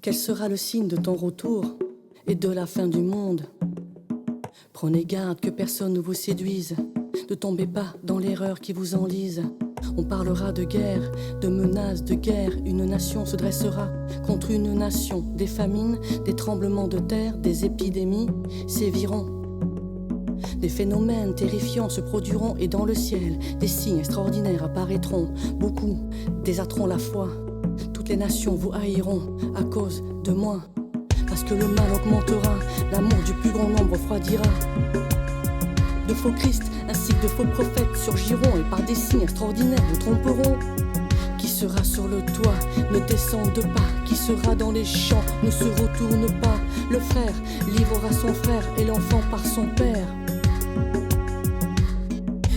Quel sera le signe de ton retour et de la fin du monde? Prenez garde que personne ne vous séduise, ne tombez pas dans l'erreur qui vous enlise. On parlera de guerre, de menaces, de guerre. Une nation se dressera contre une nation. Des famines, des tremblements de terre, des épidémies séviront. Des phénomènes terrifiants se produiront et dans le ciel, des signes extraordinaires apparaîtront. Beaucoup désarteront la foi. Toutes les nations vous haïront à cause de moi. Parce que le mal augmentera, l'amour du plus grand nombre refroidira. De faux Christ ainsi que de faux prophètes surgiront et par des signes extraordinaires vous tromperont. Qui sera sur le toit, ne descende pas. Qui sera dans les champs, ne se retourne pas. Le frère livrera son frère et l'enfant par son père.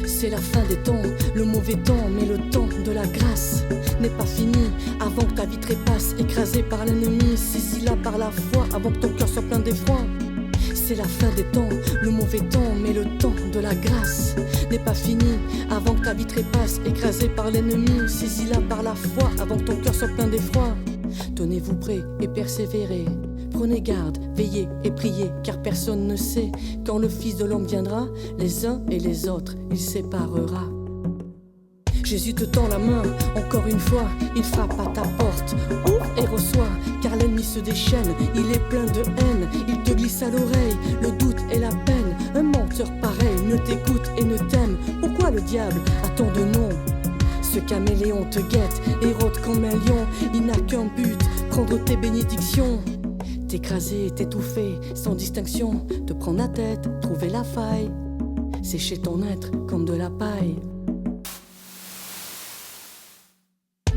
C'est la fin des temps, le mauvais temps, mais le temps de la grâce n'est pas fini. Avant que ta vie trépasse, écrasée par l'ennemi, saisis-la par la foi, avant que ton cœur soit plein d'effroi. C'est la fin des temps, le mauvais temps, mais le temps de la grâce n'est pas fini. Avant que ta vie trépasse, écrasée par l'ennemi, saisis-la par la foi, avant que ton cœur soit plein d'effroi. Tenez-vous prêts et persévérez. Prenez garde, veillez et priez, car personne ne sait quand le Fils de l'homme viendra, les uns et les autres, il séparera. Jésus te tend la main, encore une fois, il frappe à ta porte. Ouvre et reçois, car l'ennemi se déchaîne, il est plein de haine, il te glisse à l'oreille, le doute et la peine. Un menteur pareil ne t'écoute et ne t'aime. Pourquoi le diable a tant de noms? Ce caméléon te guette et rôde comme un lion, il n'a qu'un but, prendre tes bénédictions. T'écraser, t'étouffer, sans distinction, te prendre la tête, trouver la faille, sécher ton être comme de la paille.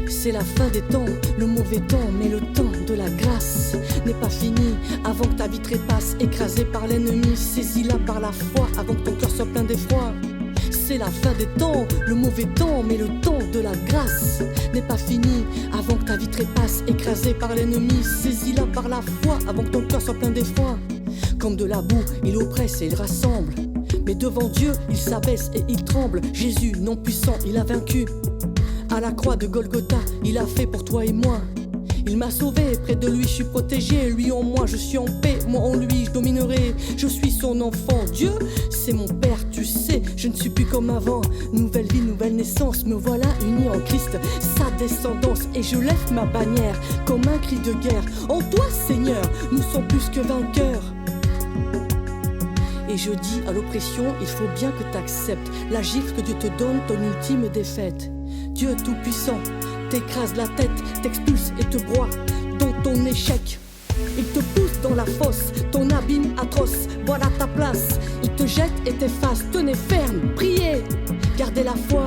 C'est la fin des temps, le mauvais temps, mais le temps de la grâce n'est pas fini. Avant que ta vie trépasse, écrasée par l'ennemi, saisis-la par la foi, avant que ton cœur soit plein d'effroi. C'est la fin des temps, le mauvais temps, mais le temps de la grâce n'est pas fini. Avant que ta vie trépasse, écrasée par l'ennemi, saisis-la par la foi, avant que ton cœur soit plein d'effroi. Comme de la boue, il oppresse et il rassemble, mais devant Dieu, il s'abaisse et il tremble. Jésus, non puissant, il a vaincu. À la croix de Golgotha, il a fait pour toi et moi. Il m'a sauvé, près de lui je suis protégé. Lui en moi, je suis en paix, moi en lui je dominerai. Je suis son enfant, Dieu, c'est mon Père, tu sais. Je ne suis plus comme avant, nouvelle vie, nouvelle naissance. Me voilà uni en Christ, sa descendance. Et je lève ma bannière comme un cri de guerre. En toi Seigneur, nous sommes plus que vainqueurs. Et je dis à l'oppression, il faut bien que t'acceptes la gifle que Dieu te donne, ton ultime défaite. Dieu tout-puissant t'écrase la tête, t'expulse et te broie dans ton échec. Il te pousse dans la fosse, ton abîme atroce, voilà ta place. Il te jette et t'efface, tenez ferme, priez, gardez la foi.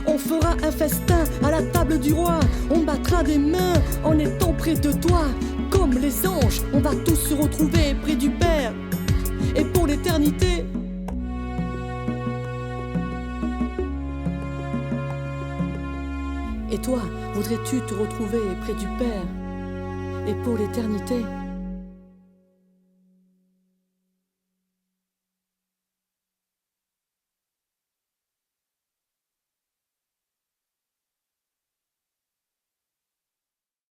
On fera un festin à la table du roi, on battra des mains en étant près de toi. Comme les anges, on va tous se retrouver près du Père, et pour l'éternité. Et toi, voudrais-tu te retrouver près du Père et pour l'éternité?